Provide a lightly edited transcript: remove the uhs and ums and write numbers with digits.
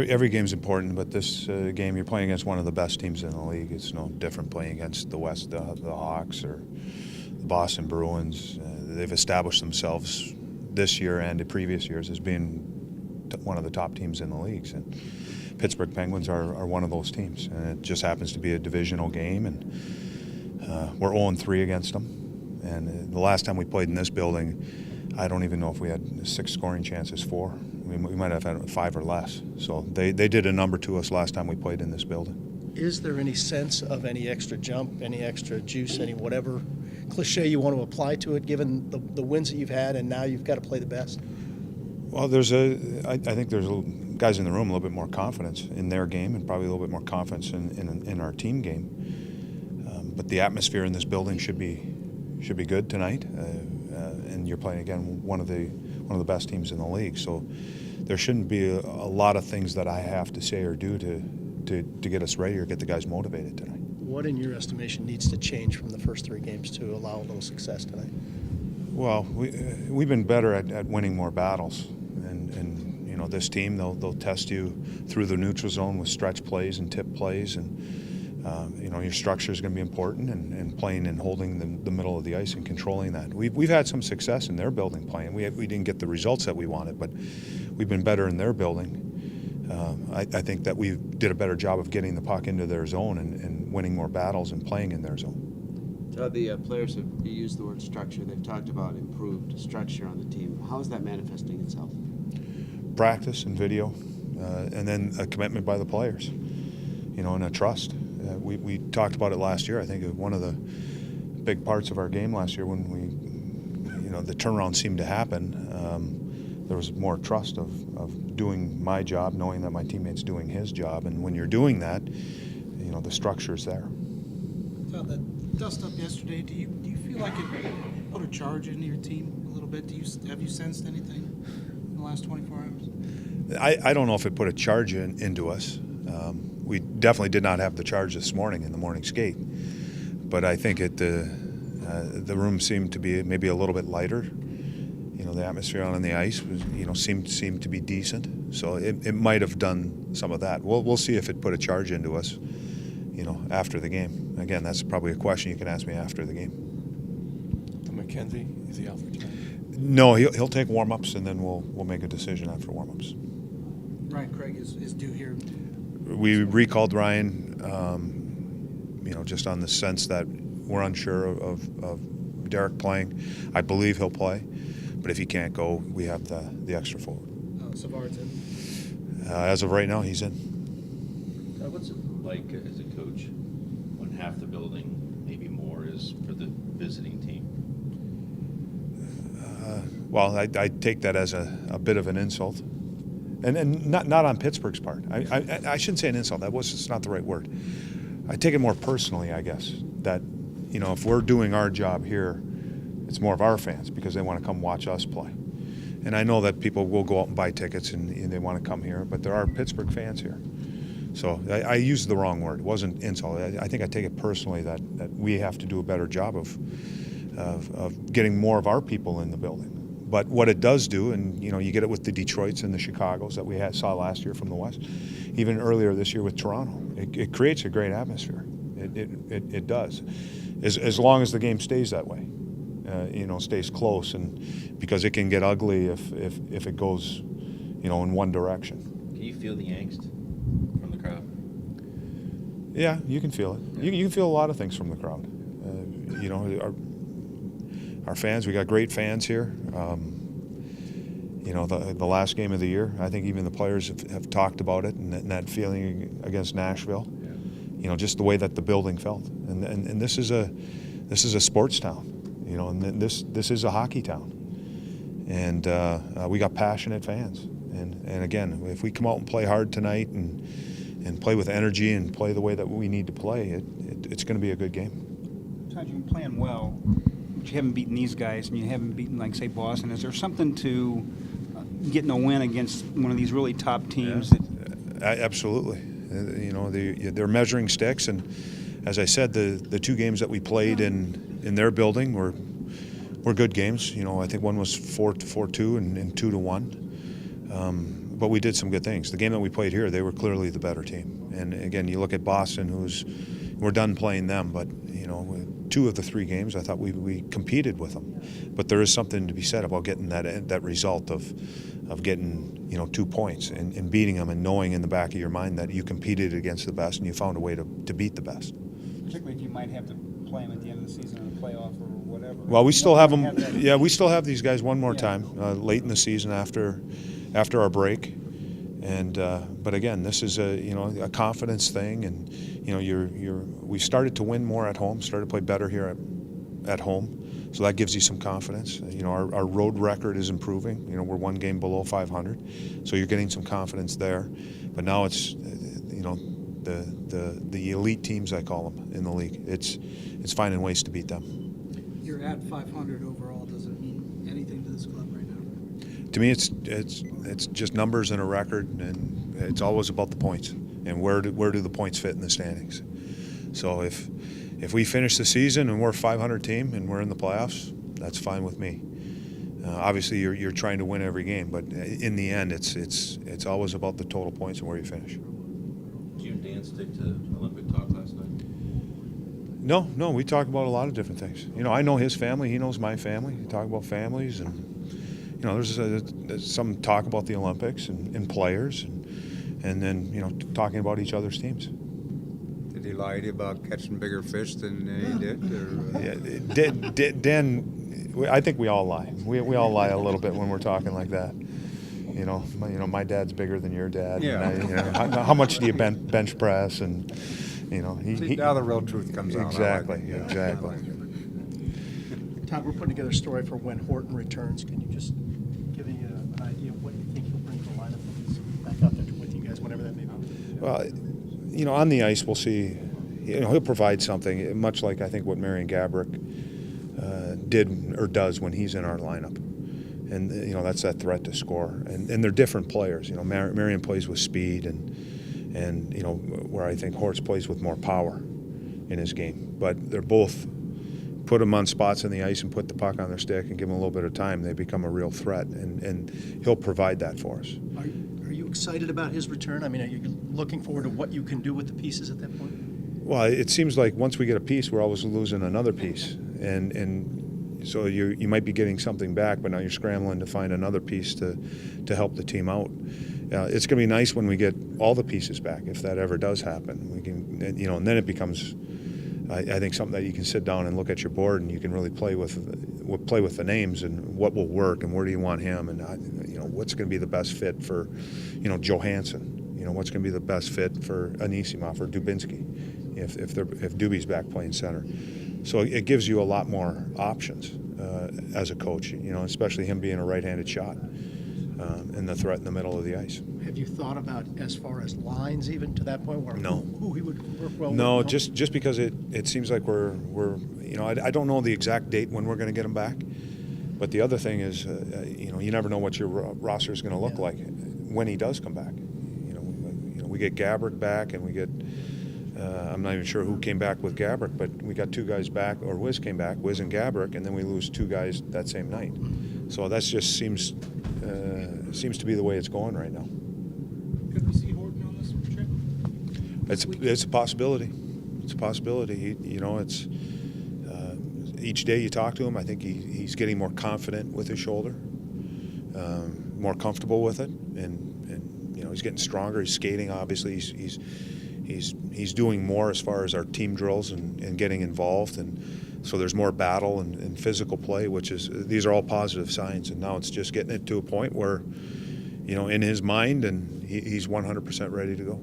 every game's important, but this game you're playing against one of the best teams in the league. It's no different playing against the West, the Hawks or the Boston Bruins. They've established themselves this year and in previous years as being one of the top teams in the leagues. And Pittsburgh Penguins are one of those teams, and it just happens to be a divisional game, and we're 0-3 against them. And the last time we played in this building, I don't even know if we had 6 scoring chances, 4. We might have had 5 or less. So they did a number to us last time we played in this building. Is there any sense of any extra jump, any extra juice, any whatever cliche you want to apply to it, given the wins that you've had and now you've got to play the best? Well, I think there's guys in the room a little bit more confidence in their game and probably a little bit more confidence in our team game. But the atmosphere in this building should be good tonight, and you're playing again one of the best teams in the league. So there shouldn't be a lot of things that I have to say or do to get us ready or get the guys motivated tonight. What, in your estimation, needs to change from the first 3 games to allow a little success tonight? Well, we've been better at winning more battles, and this team they'll test you through the neutral zone with stretch plays and tip plays, and your structure is going to be important, and playing and holding the middle of the ice and controlling that. We've had some success in their building playing. We didn't get the results that we wanted, but we've been better in their building. I think that we did a better job of getting the puck into their zone and winning more battles and playing in their zone. Todd, the players have used the word structure. They've talked about improved structure on the team. How is that manifesting itself? Practice and video, and then a commitment by the players, and a trust. We talked about it last year. I think one of the big parts of our game last year when the turnaround seemed to happen, there was more trust of doing my job, knowing that my teammate's doing his job, and when you're doing that, the structure's there. Todd, that dust up yesterday, do you feel like it put a charge into your team a little bit? Have you sensed anything in the last 24 hours? I don't know if it put a charge into us. We definitely did not have the charge this morning in the morning skate, but I think the room seemed to be maybe a little bit lighter. The atmosphere on the ice was, seemed to be decent, so it might have done some of that. We'll see if it put a charge into us, after the game. Again, that's probably a question you can ask me after the game. McKenzie, is he out for tonight? No, he'll take warm-ups, and then we'll make a decision after warm-ups. Ryan Craig is due here. We recalled Ryan, just on the sense that we're unsure of Derek playing. I believe he'll play, but if he can't go, we have the extra forward. Savard's in. As of right now, he's in. What's it like as a coach when half the building, maybe more, is for the visiting team? Well, I take that as a bit of an insult. And not on Pittsburgh's part. I shouldn't say an insult. It's not the right word. I take it more personally, I guess, that, if we're doing our job here, it's more of our fans because they want to come watch us play. And I know that people will go out and buy tickets and they want to come here, but there are Pittsburgh fans here. So I used the wrong word. It wasn't insult. I think I take it personally that we have to do a better job of getting more of our people in the building. But what it does do, and you get it with the Detroits and the Chicagos that we saw last year from the West, even earlier this year with Toronto, it creates a great atmosphere. It does, as long as the game stays that way, stays close, and because it can get ugly if it goes, in one direction. Can you feel the angst from the crowd? Yeah, you can feel it. You can feel a lot of things from the crowd. Our fans, we got great fans here. The last game of the year, I think even the players have talked about it, and that feeling against Nashville. Yeah. Just the way that the building felt, and this is a sports town, and this is a hockey town, and we got passionate fans, and again, if we come out and play hard tonight and play with energy and play the way that we need to play, it's going to be a good game. Todd, you've been playing well. You haven't beaten these guys, and you haven't beaten, like, say, Boston. Is there something to getting a win against one of these really top teams? Yeah. Absolutely. They're measuring sticks, and as I said, the 2 games that we played in their building were good games. I think one was 4-2 and 2-1. but we did some good things. The game that we played here, they were clearly the better team. And again, you look at Boston, we're done playing them, but 2 of the 3 games, I thought we competed with them. But there is something to be said about getting that result of getting 2 points and beating them, and knowing in the back of your mind that you competed against the best and you found a way to beat the best. Particularly if you might have to play them at the end of the season in a playoff or whatever. Well, we still have them. that. Yeah, we still have these guys one more Yeah. time late in the season after our break. And but again, this is a confidence thing, and we started to win more at home, started to play better here at home, so that gives you some confidence. Our road record is improving. We're 1 game below 500, so you're getting some confidence there. But now it's the elite teams, I call them, in the league. It's finding ways to beat them. You're at 500 overall. Does it mean anything to this club right now? To me, it's just numbers and a record, and it's always about the points and where do the points fit in the standings. So if we finish the season and we're a 500 team and we're in the playoffs, that's fine with me. Obviously, you're trying to win every game, but in the end, it's always about the total points and where you finish. Did you and Dan stick to Olympic talk last night? No, we talk about a lot of different things. I know his family, he knows my family. We talk about families, and there's some talk about the Olympics and players, and then talking about each other's teams. Did he lie to you about catching bigger fish than he did? Or? Yeah, Dan, I think we all lie. We all lie a little bit when we're talking like that. My dad's bigger than your dad. Yeah. And how much do you bench press? And See, now the real truth comes out. Exactly. I like it. Exactly. Todd, we're putting together a story for when Horton returns. Can you just give me an idea of what you think he'll bring to the lineup when he's back out there with you guys, whenever that may be? Well, on the ice, we'll see. He'll provide something, much like I think what Marion Gaborik did or does when he's in our lineup. And that's that threat to score. And they're different players. Marion plays with speed, and where I think Hortz plays with more power in his game. But they're both, put them on spots in the ice and put the puck on their stick and give them a little bit of time, they become a real threat, and he'll provide that for us. Are you excited about his return? I mean, are you looking forward to what you can do with the pieces at that point? Well, it seems like once we get a piece, we're always losing another piece, and so you might be getting something back, but now you're scrambling to find another piece to help the team out. It's going to be nice when we get all the pieces back, if that ever does happen. We can, and then it becomes, I think, something that you can sit down and look at your board, and you can really play with the names and what will work and where do you want him, and what's going to be the best fit for, Johansson. What's going to be the best fit for Anisimov or Dubinsky, if Doobie's back playing center. So it gives you a lot more options as a coach, especially him being a right-handed shot and the threat in the middle of the ice. Have you thought about as far as lines even to that point where No. who he would work well with? No, just because it seems like we're I don't know the exact date when we're going to get him back, but the other thing is you never know what your roster is going to look like when he does come back. We get Gaborik back, and we get I'm not even sure who came back with Gaborik, but we got 2 guys back, or Wiz came back, Wiz and Gaborik, and then we lose 2 guys that same night. So that just seems to be the way it's going right now. Could we see Horton on this trip? It's a possibility. It's a possibility. It's each day you talk to him, I think he's getting more confident with his shoulder, more comfortable with it, and he's getting stronger. He's skating. Obviously, he's doing more as far as our team drills and getting involved, and so there's more battle and physical play, these are all positive signs. And now it's just getting it to a point where, in his mind, and he's 100% ready to go.